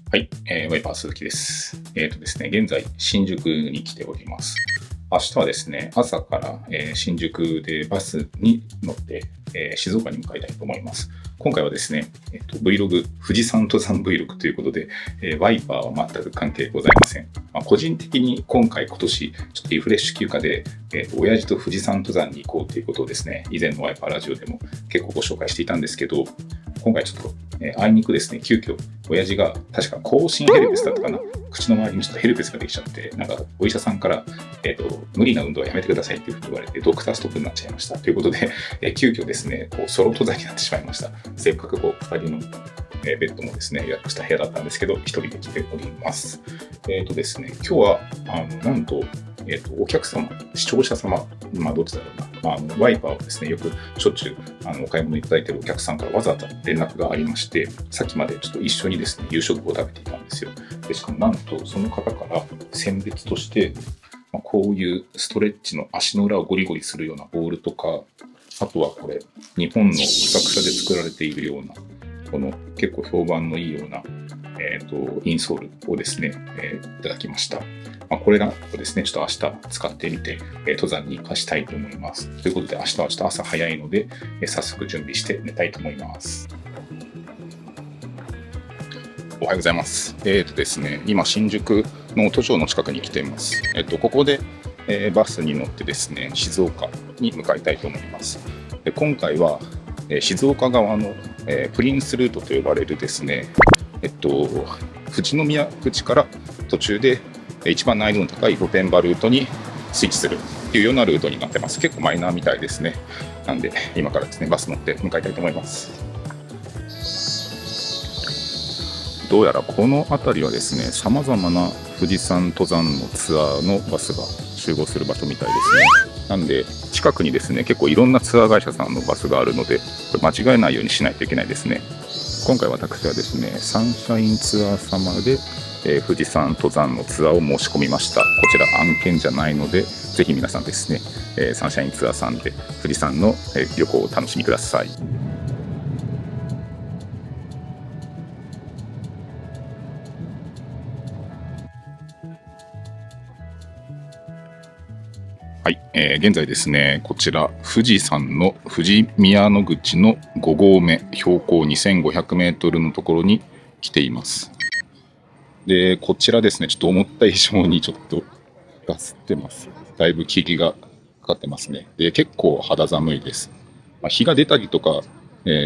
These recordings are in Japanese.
はい、ワイパー鈴木です。ですね、現在、新宿に来ております。明日はですね、朝から、新宿でバスに乗って、静岡に向かいたいと思います。今回はですね、Vlog、富士山登山 Vlog ということで、ワイパーは全く関係ございません。個人的に今年、ちょっとリフレッシュ休暇で、親父と富士山登山に行こうということをですね、以前のワイパーラジオでも結構ご紹介していたんですけど、今回ちょっと、あいにくですね、急遽、親父が確か口唇ヘルペスだったかな、口の周りにちょっとヘルペスができちゃって、なんかお医者さんから、無理な運動はやめてくださいっていうふうに言われて、ドクターストップになっちゃいました。ということで、急遽ですね、ソロ登山になってしまいました。せっかく2人のベッドもですね、予約した部屋だったんですけど、1人で来ております。ですね、今日は、なんと、お客様、視聴者様、どっちだろうな、ワイパーをですね、よくしょっちゅうお買い物いただいているお客さんからわざわざ連絡がありまして、さっきまでちょっと一緒にですね、夕食を食べていたんですよ。でしかもなんと、その方から選別として、こういうストレッチの足の裏をゴリゴリするようなボールとか、あとはこれ、日本のくさくさで作られているような、この結構評判のいいような、インソールをですね、いただきました。これらをですね、ちょっと明日使ってみて、登山に活かしたいと思います。ということで、明日はちょっと朝早いので、早速準備して寝たいと思います。おはようございます。ですね、今、新宿の都庁の近くに来ています。ここで、バスに乗ってですね、静岡に向かいたいと思います。で今回は、静岡側の、プリンスルートと呼ばれるですね、富士宮口から途中で一番難易度の高い御殿場ルートにスイッチするというようなルートになってます。結構マイナーみたいですね。なんで今からですね、バス乗って向かいたいと思います。どうやらこの辺りはですね、様々な富士山登山のツアーのバスが集合する場所みたいですね。なんで近くにですね、結構いろんなツアー会社さんのバスがあるので、これ間違えないようにしないといけないですね。今回私はですね、サンシャインツアー様で、富士山登山のツアーを申し込みました。こちら案件じゃないので、ぜひ皆さんですね、サンシャインツアーさんで富士山の、旅行をお楽しみください。はい、現在ですね、こちら富士山の富士宮の口の5合目、標高2500メートルのところに来ています。で、こちらですね、ちょっと思った以上にちょっとガスってます。だいぶ霧がかかってますね。で、結構肌寒いです。日が出たりとか、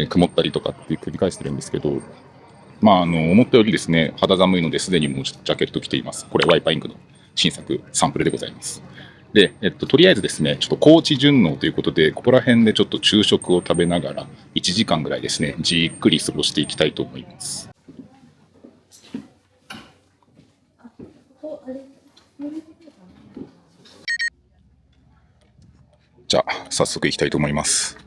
曇ったりとかって繰り返してるんですけど、思ったよりですね、肌寒いのですでにもうジャケット着ています。これ、ワイパーインクの新作サンプルでございます。で、とりあえずですね、ちょっと高知順応ということで、ここら辺でちょっと昼食を食べながら、1時間ぐらいですね、じっくり過ごしていきたいと思います。じゃあ、早速行きたいと思います。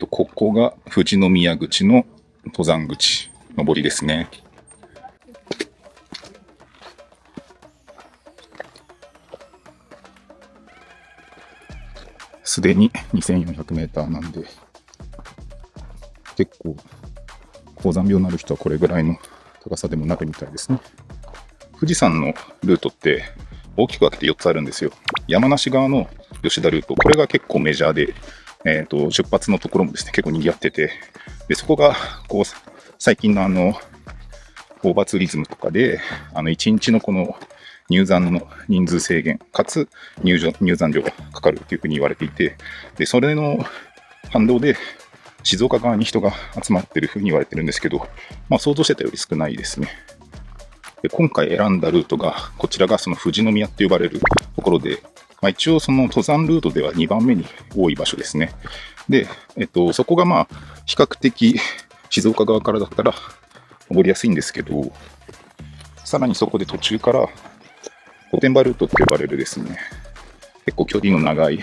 ここが富士宮口の登山口、上りですね。すでに2400メーターなんで、結構、高山病になる人はこれぐらいの高さでもなるみたいですね。富士山のルートって大きく分けて4つあるんですよ。山梨側の吉田ルート、これが結構メジャーで、出発のところもですね、結構賑わってて、でそこがこう最近のオーバーツーリズムとかで、1日のこの入山の人数制限、かつ入山料がかかるというふうに言われていて、でそれの反動で静岡側に人が集まっているふうに言われてるんですけど、想像してたより少ないですね。で今回選んだルートが、こちらがその富士宮って呼ばれるところで、一応その登山ルートでは2番目に多い場所ですね。で、そこが比較的静岡側からだったら登りやすいんですけど、さらにそこで途中から御殿場ルートって呼ばれるですね、結構距離の長い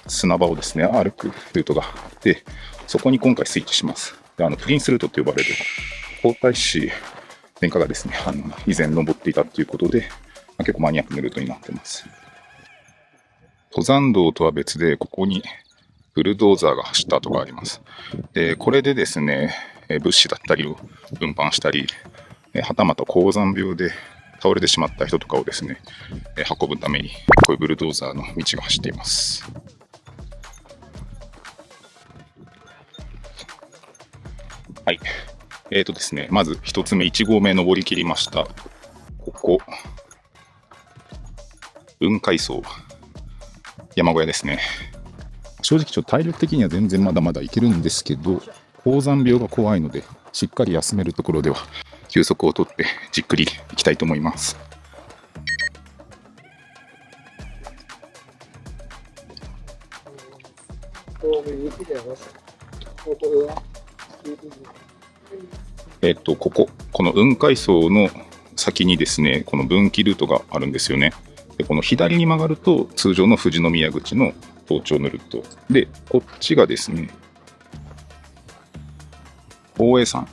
砂場をですね、歩くルートがあって、そこに今回スイッチします。でプリンスルートって呼ばれる皇太子殿下がですね、以前登っていたということで、結構マニアックなルートになっています。登山道とは別で、ここにブルドーザーが走った跡があります。で、これでですね、物資だったりを運搬したり、はたまた高山病で倒れてしまった人とかをですね、運ぶために、こういうブルドーザーの道が走っています。はい。ですね、まず1つ目、1合目登り切りました。ここ、雲海荘、山小屋ですね。正直ちょっと体力的には全然まだまだいけるんですけど、高山病が怖いので、しっかり休めるところでは休息をとってじっくりいきたいと思います。この雲海荘の先にですね、この分岐ルートがあるんですよね。で、この左に曲がると通常の富士宮口の登頂のルートで、こっちがですね、宝永山と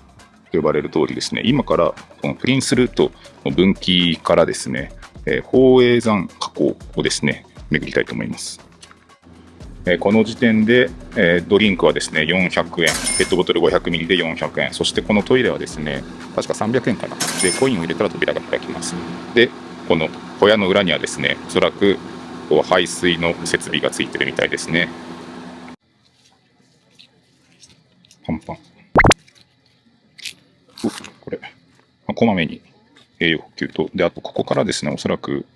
呼ばれる通りですね。今からこのプリンスルートの分岐からですね、宝永山河口をですね、巡りたいと思います。この時点で、ドリンクはですね、400円、ペットボトル500ミリで400円、そしてこのトイレはですね、確か300円かな。で、コインを入れたら扉が開きます。で、この小屋の裏にはですね、おそらく排水の設備がついてるみたいですね。パンパン。これ、こまめに栄養補給と、で、あとここからですね、おそらく、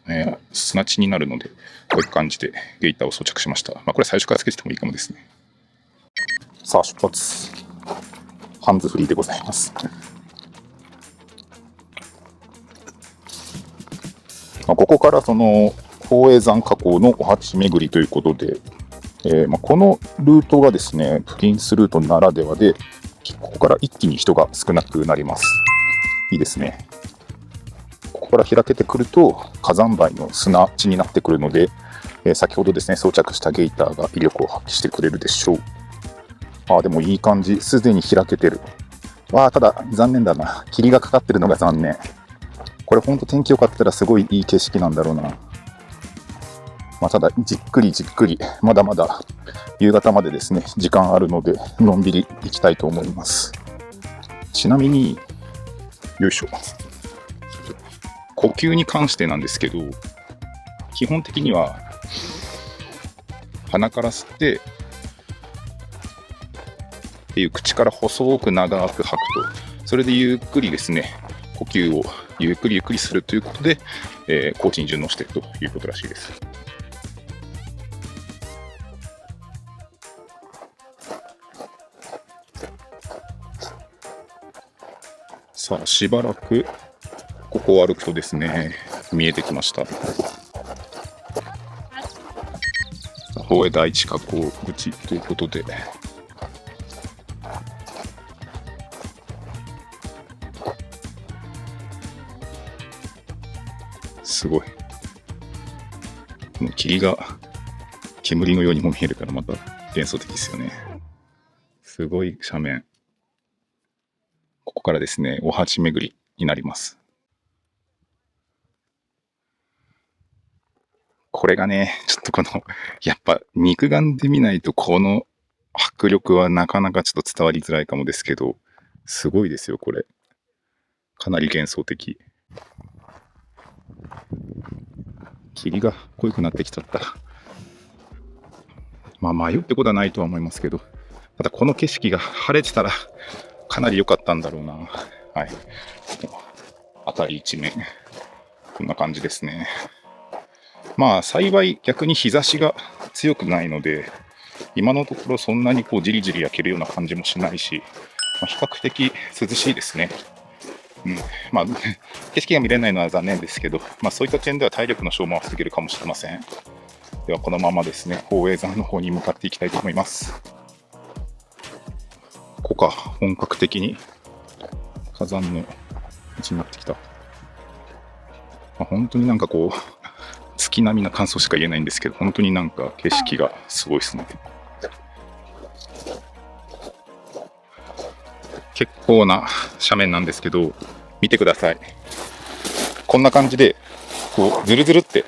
砂地になるので、こういう感じでゲーターを装着しました。これ最初からつけててもいいかもですね。さあ、出発。ハンズフリーでございます。ここからその宝永山河口のお鉢巡りということで、このルートがですね、プリンスルートならではで、ここから一気に人が少なくなります。いいですね。ここから開けてくると火山灰の砂地になってくるので、先ほどですね装着したゲーターが威力を発揮してくれるでしょう。でもいい感じ、すでに開けてる。ただ残念だな、霧がかかってるのが残念。これほんと天気良かったらすごいいい景色なんだろうな。ただじっくりじっくり、まだまだ夕方までですね時間あるのでのんびり行きたいと思います。ちなみによいしょ、呼吸に関してなんですけど、基本的には鼻から吸ってっていう口から細く長く吐くと、それでゆっくりですね呼吸をゆっくりゆっくりするということで、コーチに順応しているということらしいです。さあ、しばらくここを歩くとですね、見えてきました。宝永第一河口口ということで、すごい。この霧が煙のようにも見えるからまた幻想的ですよね。すごい斜面。ここからですね、お鉢巡りになります。これがね、ちょっとやっぱ肉眼で見ないとこの迫力はなかなかちょっと伝わりづらいかもですけど、すごいですよ、これ。かなり幻想的。霧が濃くなってきちゃった。迷うってことはないとは思いますけど、ただこの景色が晴れてたらかなり良かったんだろうな。はい。辺り一面、こんな感じですね。幸い逆に日差しが強くないので、今のところそんなにじりじり焼けるような感じもしないし、比較的涼しいですね。景色が見れないのは残念ですけど、そういった点では体力の消耗は防げるかもしれません。ではこのままですね、宝永山の方に向かっていきたいと思います。ここか、本格的に火山の道になってきた。本当に月並みな感想しか言えないんですけど、本当に景色がすごいですね。結構な斜面なんですけど、見てください。こんな感じでズルズルって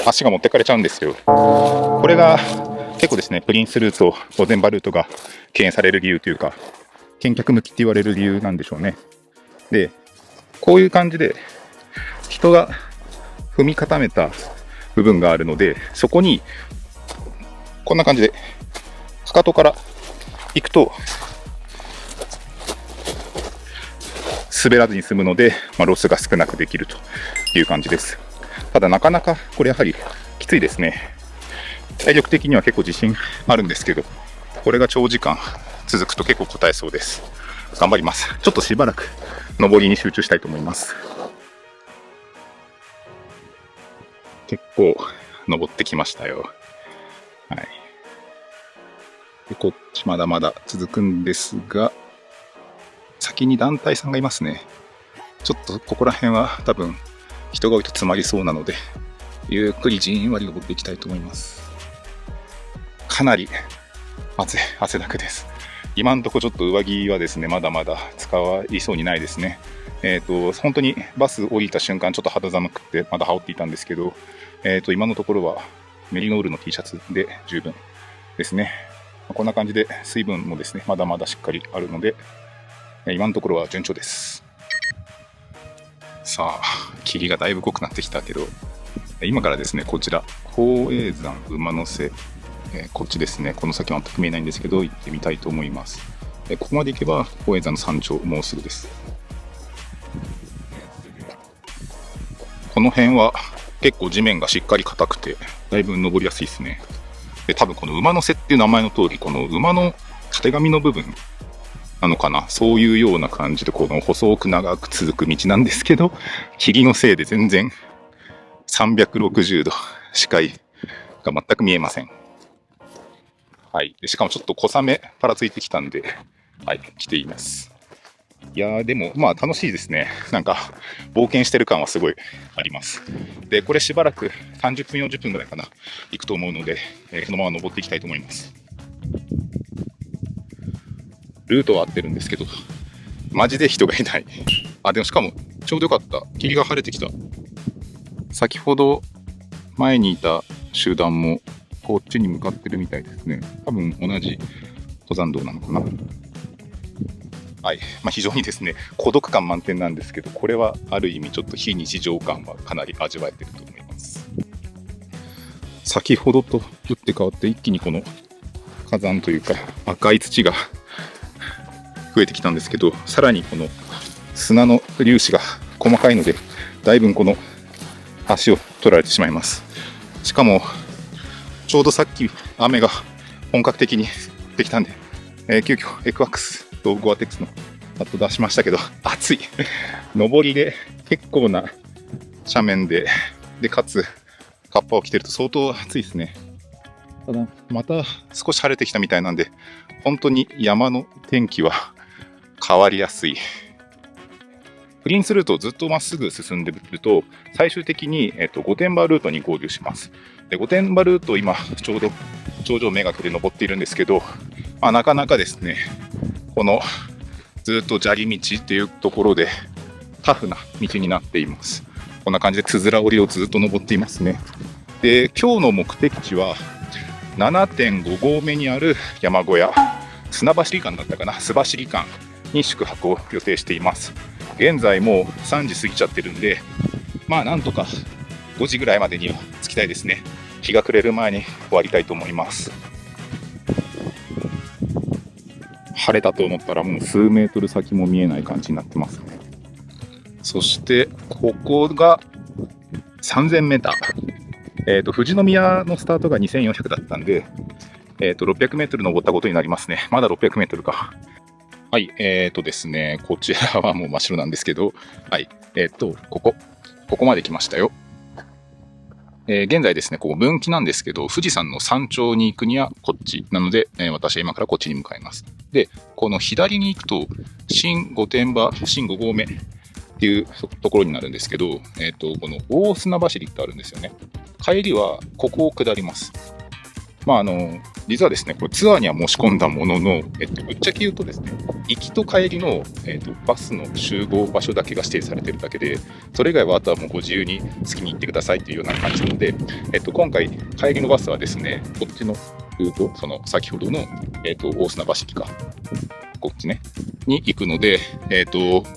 足が持ってかれちゃうんですよ。これが結構ですね、プリンスルート、御殿場ルートが敬遠される理由というか、見客向きって言われる理由なんでしょうね。で、こういう感じで人が踏み固めた部分があるので、そこにこんな感じでかかとから行くと滑らずに済むので、ロスが少なくできるという感じです。ただなかなかこれやはりきついですね。体力的には結構自信あるんですけど、これが長時間続くと結構こたえそうです。頑張ります。ちょっとしばらく上りに集中したいと思います。結構登ってきましたよ。はい。で、こっちまだまだ続くんですが、先に団体さんがいますね。ちょっとここら辺は多分人が多いと詰まりそうなので、ゆっくりじんわり登っていきたいと思います。かなり汗だくです。今んとこちょっと上着はですね、まだまだ使いそうにないですね。本当にバス降りた瞬間ちょっと肌寒くてまだ羽織っていたんですけど、今のところはメリノールの T シャツで十分ですね。こんな感じで水分もですね、まだまだしっかりあるので、今のところは順調です。さあ、霧がだいぶ濃くなってきたけど、今からですね、こちら、宝永山馬の背、こっちですね、この先全く見えないんですけど、行ってみたいと思います。ここまで行けば、宝永山の山頂、もうすぐです。この辺は結構地面がしっかり硬くて、だいぶ登りやすいですね。で、多分この馬の背っていう名前の通り、この馬のたてがみの部分なのかな、そういうような感じで、この細く長く続く道なんですけど、霧のせいで全然360度視界が全く見えません。はい。でしかもちょっと小雨ぱらついてきたんで、はい、来ています。いやー、でも楽しいですね。なんか冒険してる感はすごいあります。で、これしばらく30分40分ぐらいかな行くと思うので、このまま登っていきたいと思います。ルートは合ってるんですけど、マジで人がいない。でもしかもちょうどよかった。霧が晴れてきた。先ほど前にいた集団もこっちに向かってるみたいですね。多分同じ登山道なのかな。はい。非常にですね、孤独感満点なんですけど、これはある意味ちょっと非日常感はかなり味わえてると思います。先ほどと打って変わって一気にこの火山というか赤い土が増えてきたんですけど、さらにこの砂の粒子が細かいので、だいぶこの足を取られてしまいます。しかもちょうどさっき雨が本格的に降ってきたんで、急遽エクワックスとゴアテックスのパッド出しましたけど、暑い。上りで結構な斜面でかつカッパを着てると相当暑いですね。ただまた少し晴れてきたみたいなんで、本当に山の天気は変わりやすい。プリンスルートをずっとまっすぐ進んでると、最終的に、御殿場ルートに合流します。で、御殿場ルート、今、ちょうど頂上めがけて登っているんですけど、なかなかですね、このずっと砂利道っていうところでタフな道になっています。こんな感じでつづら折りをずっと登っていますね。で、今日の目的地は 7.5 合目にある山小屋、砂走り館だったかな、須走り館に宿泊を予定しています。現在もう3時過ぎちゃってるんで、なんとか5時ぐらいまでには着きたいですね。日が暮れる前に終わりたいと思います。晴れたと思ったらもう数メートル先も見えない感じになってますね。そしてここが3000メーター。富士宮のスタートが2400だったんで、600メートル登ったことになりますね。まだ600メートルか。はい、ですね、こちらはもう真っ白なんですけど、はい、ここまで来ましたよ。現在ですね、ここ分岐なんですけど、富士山の山頂に行くにはこっち。なので、私は今からこっちに向かいます。で、この左に行くと、新御殿場、新5合目っていうところになるんですけど、この大砂走りってあるんですよね。帰りはここを下ります。実はですね、これツアーには申し込んだものの、ぶっちゃけ言うとですね、行きと帰りの、バスの集合場所だけが指定されているだけで、それ以外はあとはもうご自由に好きに行ってくださいというような感じなので、今回帰りのバスはですね、こっちのルート、その先ほどの、大砂走りかこっちね、に行くので、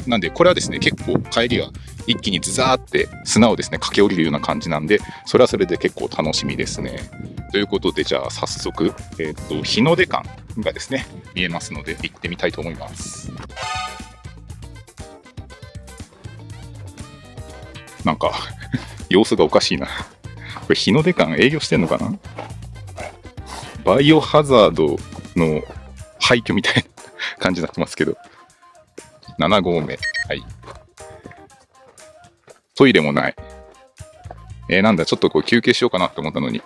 なんでこれはですね、結構帰りは一気にズザーって砂をですね、駆け下りるような感じなんで、それはそれで結構楽しみですね。ということで、じゃあ早速、日の出館がですね、見えますので、行ってみたいと思います。なんか、様子がおかしいな。これ日の出館営業してんのかな？バイオハザードの廃墟みたいな感じになってますけど。7合目。はい。トイレもない。なんだ、ちょっとこう休憩しようかなって思ったのに。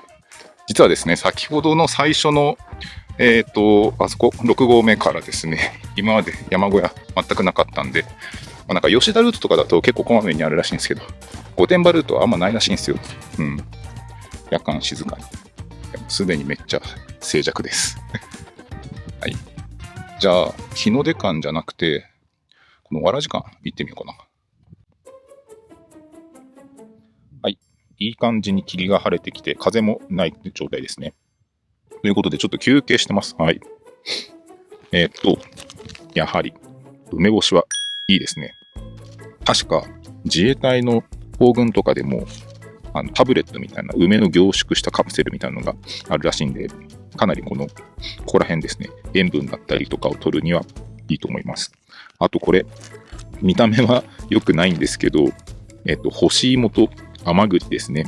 実はですね、先ほどの最初の、あそこ、6合目からですね、今まで山小屋全くなかったんで、なんか吉田ルートとかだと結構こまめにあるらしいんですけど、御殿場ルートはあんまないらしいんですよ。うん。夜間静かに。すでにめっちゃ静寂です。はい。じゃあ、日の出館じゃなくて、このわらじ館行ってみようかな。はい。いい感じに霧が晴れてきて、風もない状態ですね。ということで、ちょっと休憩してます。はい。やはり、梅干しはいいですね。確か、自衛隊の行軍とかでも、タブレットみたいな梅の凝縮したカプセルみたいなのがあるらしいんで、かなりここら辺ですね、塩分だったりとかを取るにはいいと思います。あとこれ、見た目は良くないんですけど、干し芋と甘栗ですね。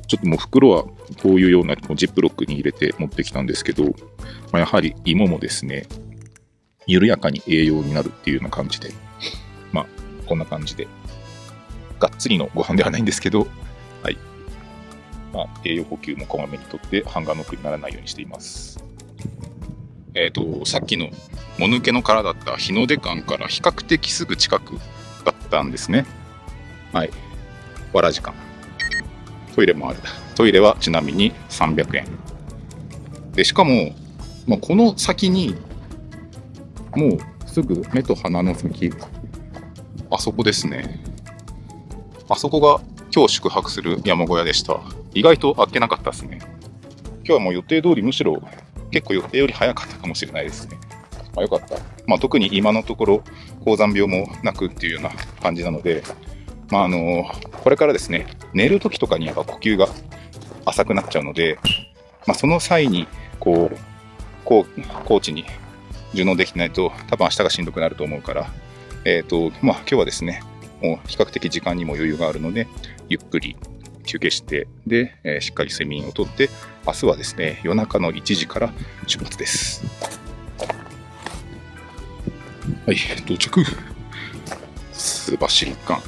ちょっともう袋はこういうようなジップロックに入れて持ってきたんですけど、やはり芋もですね、緩やかに栄養になるっていうような感じで、こんな感じで、がっつりのご飯ではないんですけど、はい。栄養補給もこまめにとってハンガーノックにならないようにしています。さっきのもぬけの殻だった日の出館から比較的すぐ近くだったんですね。はい。わらじ館。トイレもある。トイレはちなみに300円。で、しかも、この先に、もうすぐ目と鼻の先、あそこですね。あそこが今日宿泊する山小屋でした。意外とあっけなかったですね。今日はもう予定通り、むしろ結構予定より早かったかもしれないですね。よかった。特に今のところ高山病もなくっていうような感じなので、これからですね、寝る時とかにやっぱ呼吸が浅くなっちゃうので、その際にコーチに順応できないと多分明日がしんどくなると思うから、今日はですね、もう比較的時間にも余裕があるので、ゆっくり休憩して、で、しっかり睡眠をとって、明日はですね、夜中の1時から出発です。はい、到着。須走館。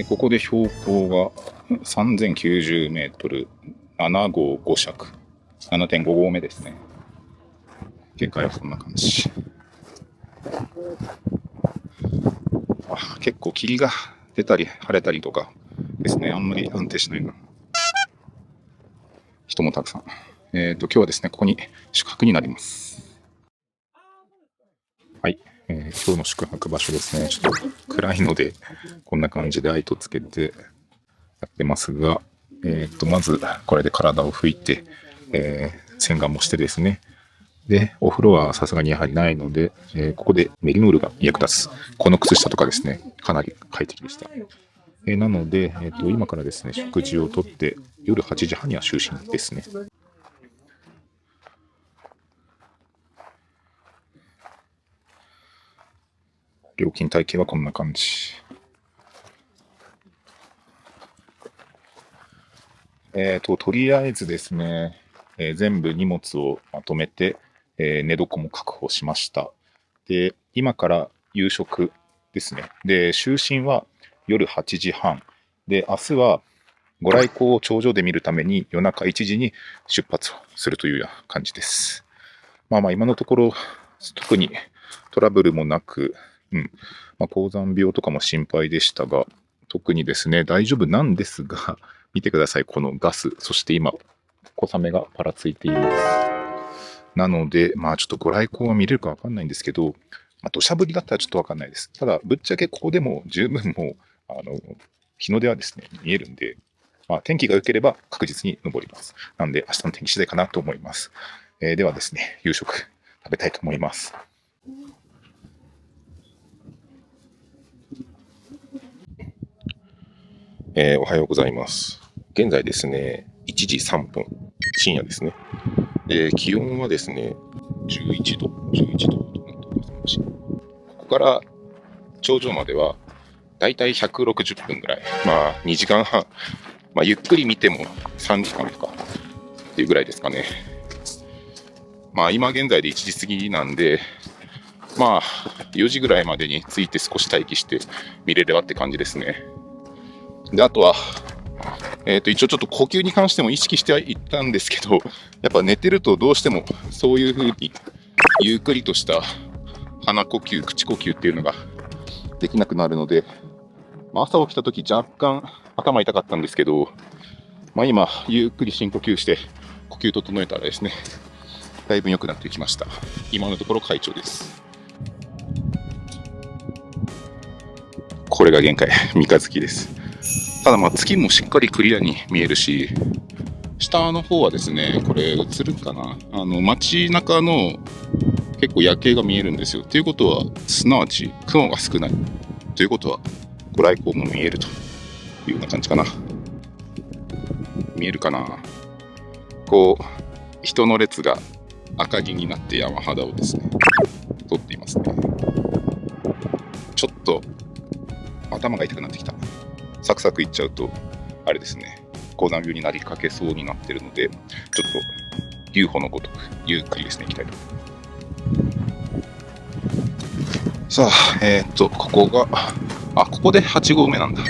ここで標高が3090メートル、7号5尺、7.5 合目ですね。限界はこんな感じ。結構霧が出たり晴れたりとかですね、あんまり安定しないな。人もたくさん。今日はですね、ここに宿泊になります。はい、今日の宿泊場所ですね。ちょっと暗いので、こんな感じでライトつけてやってますが、まずこれで体を拭いて、洗顔もしてですね。で、お風呂はさすがにやはりないので、ここでメリノールが役立つ。この靴下とかですね、かなり快適でした。なので、今からですね、食事をとって、夜8時半には就寝ですね。料金体系はこんな感じ。とりあえずですね、全部荷物をまとめて、寝床も確保しました。で、今から夕食ですね。で、就寝は夜8時半。で、明日はご来光を頂上で見るために夜中1時に出発をするというような感じです。今のところ特にトラブルもなく、高山病とかも心配でしたが、特にですね、大丈夫なんですが、見てください、このガス。そして今、小雨がパラついています。なので、ちょっとご来光は見れるかわかんないんですけど、土砂降りだったらちょっとわかんないです。ただ、ぶっちゃけここでも十分もう、日の出はですね、見えるんで、天気が良ければ確実に登ります。なので、明日の天気次第かなと思います。ではですね、夕食食べたいと思います。おはようございます。現在ですね、1時3分、深夜ですね。気温はですね、11度となっております。ここから頂上まではだいたい160分ぐらい、2時間半、ゆっくり見ても3時間とかっていうぐらいですかね。今現在で1時過ぎなんで、4時ぐらいまでに着いて少し待機して見れればって感じですね。で、あとは、一応ちょっと呼吸に関しても意識してはいったんですけど、やっぱ寝てるとどうしてもそういう風にゆっくりとした鼻呼吸、口呼吸っていうのができなくなるので、朝起きた時若干頭痛かったんですけど、今ゆっくり深呼吸して呼吸整えたらですね、だいぶ良くなってきました。今のところ快調です。これが限界、三日月です。ただ月もしっかりクリアに見えるし、下の方はですね、これ映るかな、街中の結構夜景が見えるんですよ。ということは、すなわち雲が少ない。ということは、ご来光も見えるというような感じかな。見えるかな。人の列が赤木になって山肌をですね、通っていますね。ちょっと頭が痛くなってきた。サクサクいっちゃうと、あれですね、高山病になりかけそうになってるので、ちょっと、UFO のごとく、ゆっくりですね、行きたいと。さあ、ここが、ここで8合目なんだ。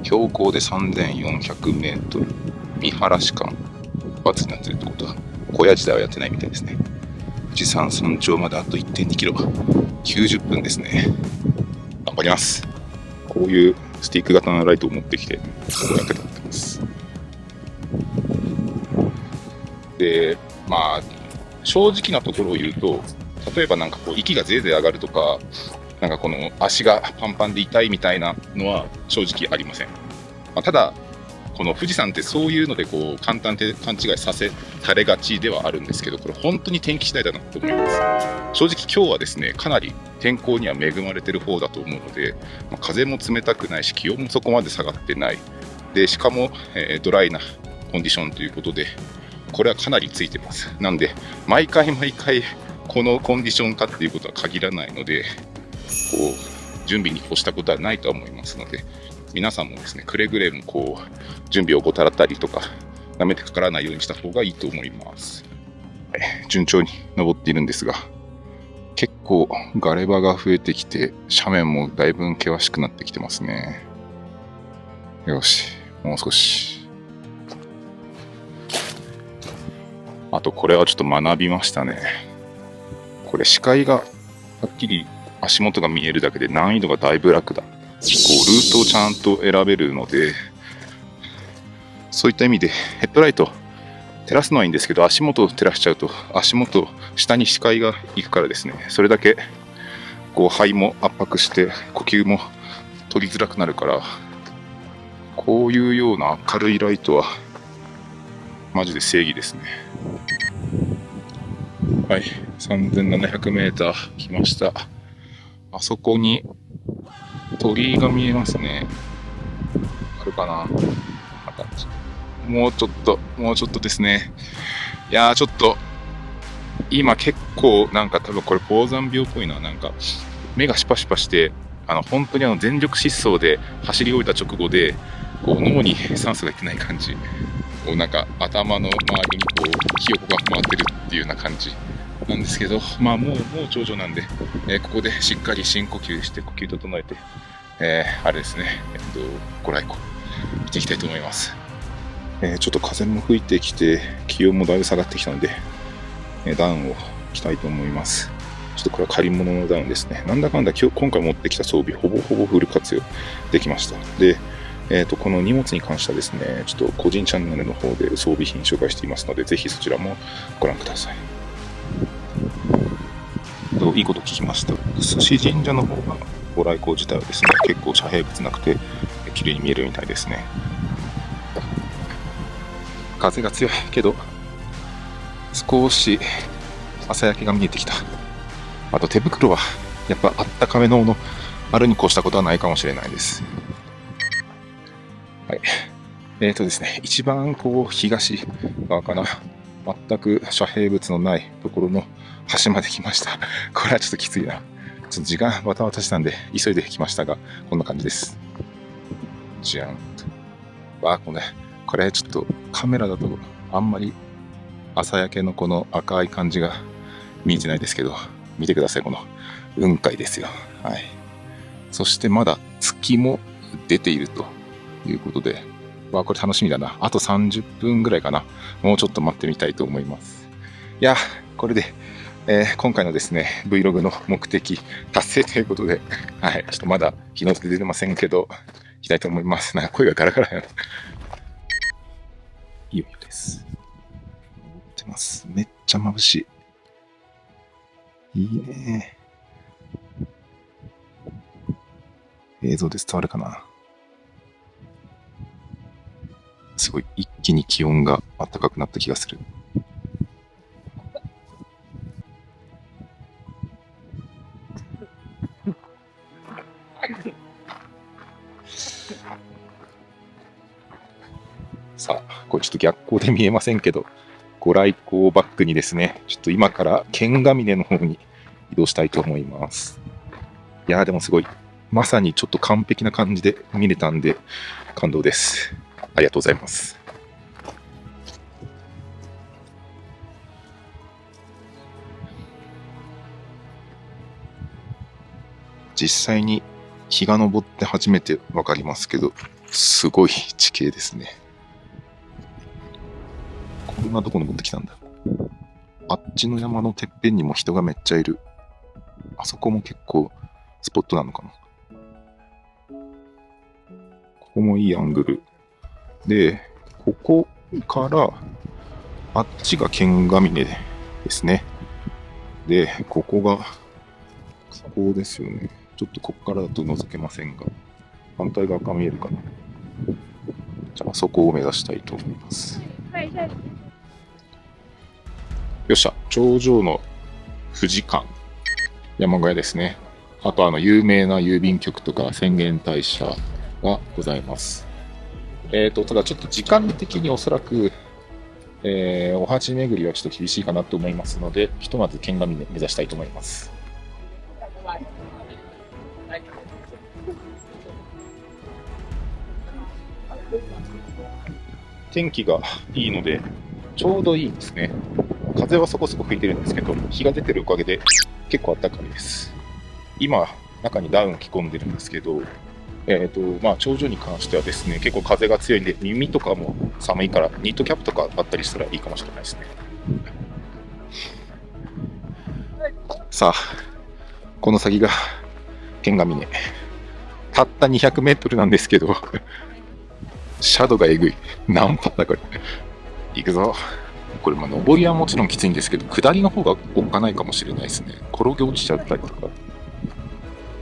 標高で3400メートル、見晴らし館、バツになってるってことは、小屋時代はやってないみたいですね。富士山山頂まであと 1.2 キロ、90分ですね。頑張ります。こういうスティック型のライトを持ってきて、役立ってます。で、正直なところを言うと、例えば息がぜいぜい上がるとか、この足がパンパンで痛いみたいなのは正直ありません。ただ、この富士山ってそういうので簡単に勘違いされがちではあるんですけど、これ本当に天気次第だなと思います。正直今日はですね、かなり天候には恵まれてる方だと思うので、風も冷たくないし、気温もそこまで下がってない。で、しかも、ドライなコンディションということで、これはかなりついてます。なんで、毎回このコンディションかっていうことは限らないので、準備に越したことはないとは思いますので、皆さんもですね、くれぐれも準備を怠ったりとか、なめてかからないようにした方がいいと思います。順調に登っているんですが、結構ガレ場が増えてきて、斜面もだいぶ険しくなってきてますね。よし、もう少し。あとこれはちょっと学びましたね。これ視界がはっきり足元が見えるだけで難易度がだいぶ楽だ。ルートをちゃんと選べるので、そういった意味でヘッドライト照らすのはいいんですけど、足元を照らしちゃうと足元下に視界が行くからですね、それだけ肺も圧迫して呼吸も取りづらくなるから、こういうような明るいライトはマジで正義ですね。はい、3700メーター来ました。あそこに鳥居が見えますね。あるかな。もうちょっとですね。いやー、ちょっと今結構多分これ高山病っぽいな。目がシパシパして、本当に全力疾走で走り終えた直後で脳に酸素がいってない感じ。頭の周りにひよこが回ってるっていうような感じなんですけど、もう頂上なんで、ここでしっかり深呼吸して呼吸整えて、あれですね、ご来光見ていきたいと思います。ちょっと風も吹いてきて気温もだいぶ下がってきたので、ダウンを着たいと思います。ちょっとこれは借り物のダウンですね。なんだかんだ今回持ってきた装備ほぼフル活用できました。で、この荷物に関してはですね、ちょっと個人チャンネルの方で装備品紹介していますので、ぜひそちらもご覧ください。いいこと聞きました。寿司神社の方がご来光自体はですね、結構遮蔽物なくて綺麗に見えるみたいですね。風が強いけど少し朝焼けが見えてきた。あと手袋はやっぱあったかめのものあるに越したことはないかもしれないです。はい。ですね、一番東側かな。全く遮蔽物のないところの端まで来ました。これはちょっときついな。ちょっと時間バタバタしたんで急いで来ましたが、こんな感じです。じゃん。これちょっとカメラだとあんまり朝焼けのこの赤い感じが見えてないですけど、見てください、この雲海ですよ。はい。そしてまだ月も出ているということで、これ楽しみだな。あと30分ぐらいかな。もうちょっと待ってみたいと思います。いや、これで、今回のですね、Vlog の目的達成ということで、はい。ちょっとまだ日の出出てませんけど、行きたいと思います。なんか声がガラガラやな。いよいよです。登ってます。めっちゃ眩しい。いいね。映像で伝わるかな。すごい一気に気温が暖かくなった気がする。さあ、これちょっと逆光で見えませんけど、ご来光をバックにですね、ちょっと今から剣ヶ峰の方に移動したいと思います。いやーでもすごい、まさにちょっと完璧な感じで見れたんで、感動です。ありがとうございます。実際に日が昇って初めてわかりますけど、すごい地形ですね。こんなとこ登ってきたんだ。あっちの山のてっぺんにも人がめっちゃいる。あそこも結構スポットなのかな。ここもいいアングル。で、ここからあっちが剣ヶ峰ですね。で、ここがここですよね。ちょっとここからだと覗けませんが、反対側から見えるかな。じゃあそこを目指したいと思います。よっしゃ、頂上の富士館、山小屋ですね。あと有名な郵便局とか浅間大社がございます。ただちょっと時間的におそらく、お鉢巡りはちょっと厳しいかなと思いますので、ひとまず剣ヶ峰目指したいと思います。天気がいいのでちょうどいいですね。風はそこそこ吹いてるんですけど、日が出てるおかげで結構暖かいです。今中にダウン着込んでるんですけど、頂上に関してはですね、結構風が強いんで耳とかも寒いからニットキャップとかあったりしたらいいかもしれないですね。さあ、この先が剣ヶ峰、たった200メートルなんですけどシャドウがえぐい。何パだこれ。行くぞ。これ上りはもちろんきついんですけど、下りの方がおっかないかもしれないですね。転げ落ちちゃったりとか。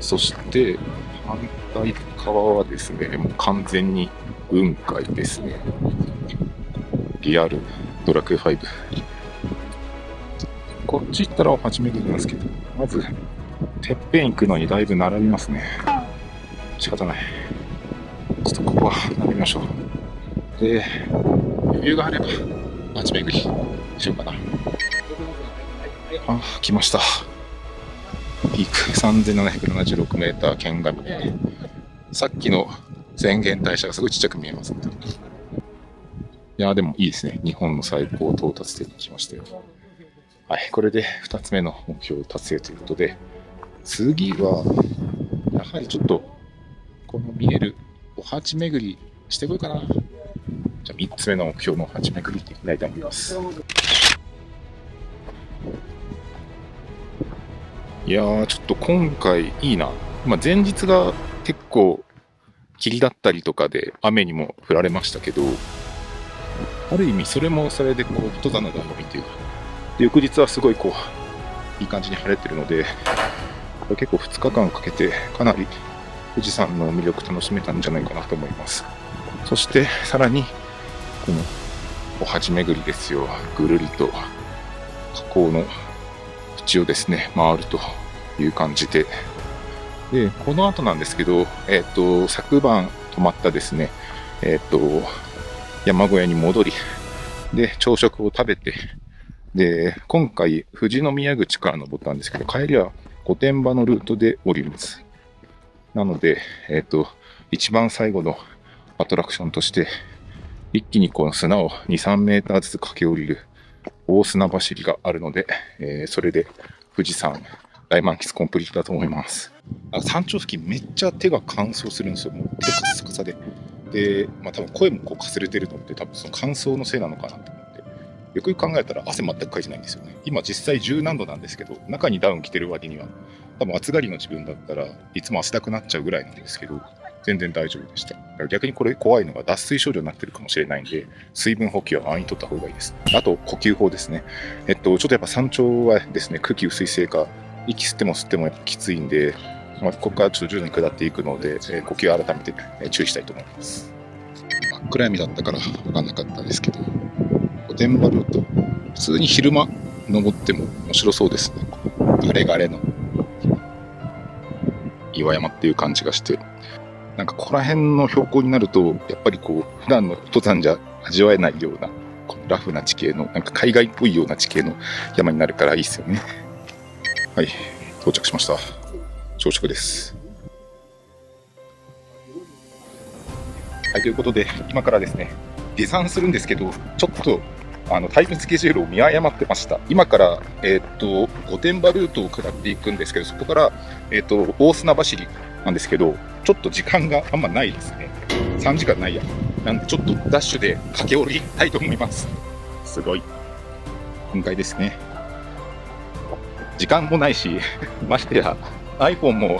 そして反対側はですね、もう完全に雲海ですね。リアルドラクエ5。こっち行ったら初めてなんですけど、まずてっぺん行くのにだいぶ並びますね。仕方ない。ちょっとここは並びましょう。で、余裕があれば街巡りしようかな。来ました。ピーク3776メーター剣ヶ峰。さっきの浅間大社がすごいちっちゃく見えますね。いやでもいいですね。日本の最高到達点に来ましたよ。はい、これで2つ目の目標達成ということで、次はやはりちょっとこの見えるお鉢巡りしてこようかな。じゃあ3つ目の目標のお鉢巡りしていきたいと思います。いやー、ちょっと今回いいな。前日が結構霧だったりとかで雨にも降られましたけど、ある意味それもそれで登山の醍醐味というか、翌日はすごいいい感じに晴れてるので、結構2日間かけてかなり富士山の魅力楽しめたんじゃないかなと思います。そしてさらにこのお鉢巡りですよ。ぐるりと火口の縁をですね、回るという感じで、で、この後なんですけど、昨晩泊まったですね、山小屋に戻り、で、朝食を食べて、で、今回、富士宮口から登ったんですけど、帰りは御殿場のルートで降ります。なので、一番最後のアトラクションとして、一気にこの砂を2、3メーターずつ駆け下りる大砂走りがあるので、それで富士山大満喫コンプリートだと思います。山頂付近めっちゃ手が乾燥するんですよ。もう手カッサカサで。で、多分声もこうかすれてるのって多分その乾燥のせいなのかなと思って。よくよく考えたら汗全くかいてないんですよね。今実際10何度なんですけど、中にダウン着てる割には、多分暑がりの自分だったらいつも汗だくなっちゃうぐらいなんですけど、全然大丈夫でした。だから逆にこれ怖いのが脱水症状になってるかもしれないんで、水分補給は安易に取った方がいいです。あと呼吸法ですね。ちょっとやっぱ山頂はですね、空気薄いせいか、息吸っても吸ってもやっぱきついんで、ここからちょっと徐々に下っていくので、呼吸を改めて注意したいと思います。真っ暗闇だったから分かんなかったんですけど、御殿場ルート、普通に昼間登っても面白そうですね。ガレガレの岩山っていう感じがして、なんかここら辺の標高になると、やっぱりこう普段の登山じゃ味わえないようなラフな地形の、なんか海外っぽいような地形の山になるからいいですよね。はい、到着しました。朝食です。はい、ということで今からですね、下山するんですけど、ちょっとタイムスケジュールを見誤ってました。今から、御殿場ルートを下っていくんですけど、そこから、大砂走りなんですけど、ちょっと時間があんまないですね。3時間ないや。なんでちょっとダッシュで駆け下りたいと思います。すごい。今回ですね。時間もないし、ましてや iPhone もこ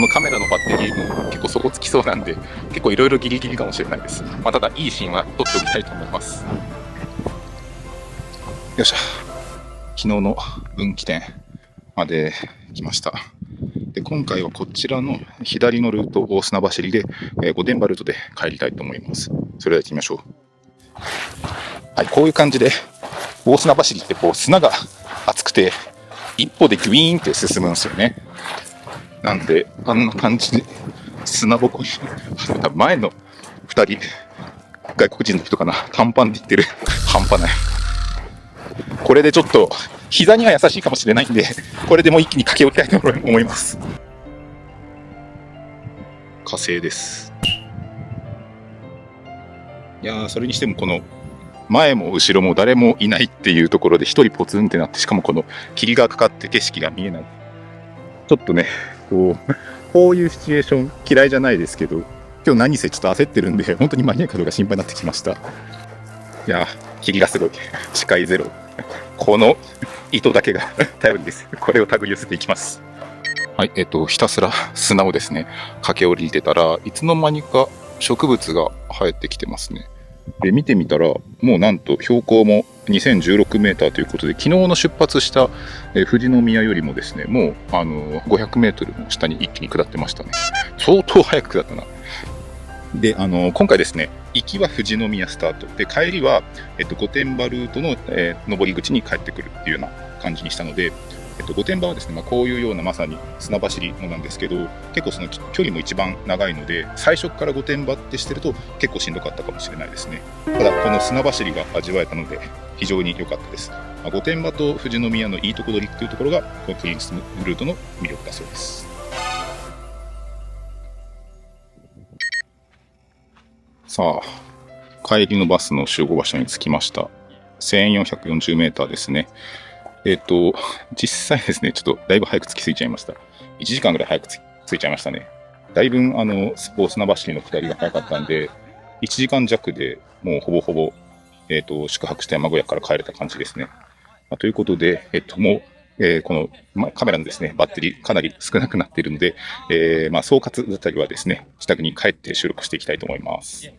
のカメラのバッテリーも結構底つきそうなんで、結構いろいろギリギリかもしれないです。ただいいシーンは撮っておきたいと思います。よっしゃ。昨日の分岐点まで来ました。で、今回はこちらの左のルート、大砂走りで、御殿場ルートで帰りたいと思います。それでは行ってみましょう。はい、こういう感じで、大砂走りってこう砂が厚くて、一歩でグイーンって進むんですよね。なんで、あんな感じで砂ぼこり、前の2人、外国人の人かな、短パンで行ってる。半端ない。これでちょっと膝には優しいかもしれないんで、これでもう一気に駆け下りたいと思います。火星です。いやー、それにしてもこの前も後ろも誰もいないっていうところで一人ポツンってなって、しかもこの霧がかかって景色が見えない。ちょっとね、こういうシチュエーション嫌いじゃないですけど、今日何せちょっと焦ってるんで、本当に間に合うかどうか心配になってきました。いやー、霧がすごい。視界ゼロ。この糸だけが頼りです。これを手繰り寄せていきます。はい、ひたすら砂をですね、駆け下りてたらいつの間にか植物が生えてきてますね。で、見てみたらもうなんと標高も2016メーターということで、昨日の出発した、富士宮よりもですね、もう500メートルの下に一気に下ってましたね。相当早く下ったな。で、今回ですね、行きは富士宮スタートで、帰りは、御殿場ルートの、登り口に帰ってくるっていうような感じにしたので、御殿場はですね、こういうようなまさに砂走りのなんですけど、結構その距離も一番長いので、最初から御殿場ってしてると結構しんどかったかもしれないですね。ただこの砂走りが味わえたので非常に良かったです。御殿場と富士宮のいいとこ取りっていうところがこのプリンスルートの魅力だそうです。さあ、帰りのバスの集合場所に着きました。1440メーターですね。実際ですね、ちょっとだいぶ早く着き着いちゃいました。1時間ぐらい早く着いちゃいましたね。だいぶ砂走りの下りが早かったんで、1時間弱でもうほぼほぼ、宿泊した山小屋から帰れた感じですね。ということで、もう、このカメラのですね、バッテリーかなり少なくなっているので、総括だったりはですね、自宅に帰って収録していきたいと思います。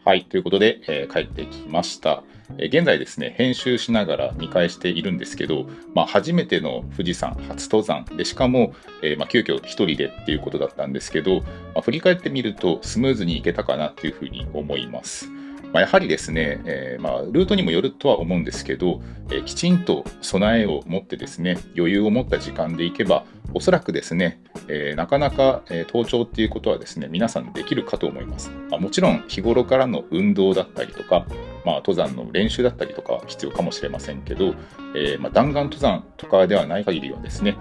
はい、ということで、帰ってきました。現在ですね、編集しながら見返しているんですけど、初めての富士山初登山で、しかも、急遽一人でっていうことだったんですけど、振り返ってみるとスムーズにいけたかなっていうふうに思います。やはりですね、ルートにもよるとは思うんですけど、きちんと備えを持ってですね、余裕を持った時間で行けば、おそらくですね、なかなか、登頂っていうことはですね、皆さんできるかと思います。もちろん日頃からの運動だったりとか、登山の練習だったりとか必要かもしれませんけど、弾丸登山とかではない限りはですね、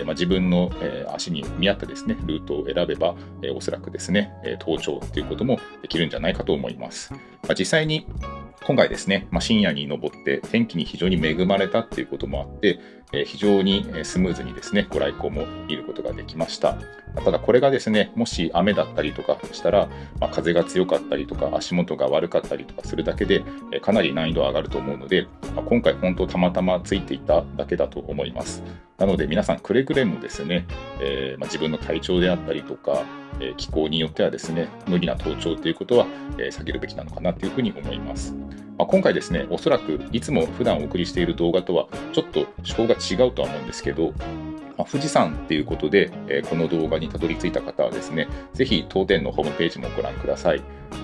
自分の、足に見合ったですね、ルートを選べば、おそらくですね、登頂っていうこともできるんじゃないかと思います。実際に今回ですね、深夜に登って天気に非常に恵まれたっていうこともあって、非常にスムーズにですね、ご来光も見ることができました。ただこれがですね、もし雨だったりとかしたら、風が強かったりとか足元が悪かったりとかするだけで、かなり難易度が上がると思うので、今回本当たまたまついていただけだと思います。なので皆さんくれぐれもですね、自分の体調であったりとか、気候によってはですね、無理な登頂ということは、避けるべきなのかなというふうに思います。今回ですね、おそらくいつも普段お送りしている動画とはちょっと趣向が違うとは思うんですけど、富士山っていうことで、この動画にたどり着いた方はですね、ぜひ当店のホームページもご覧ください。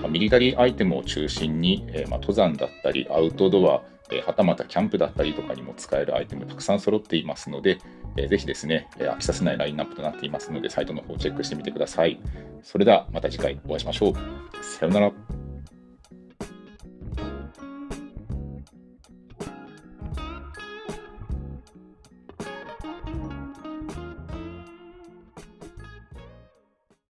ミリタリーアイテムを中心に、登山だったりアウトドア、はたまたキャンプだったりとかにも使えるアイテムたくさん揃っていますので、ぜひですね、飽きさせないラインナップとなっていますので、サイトの方をチェックしてみてください。それではまた次回お会いしましょう。さようなら。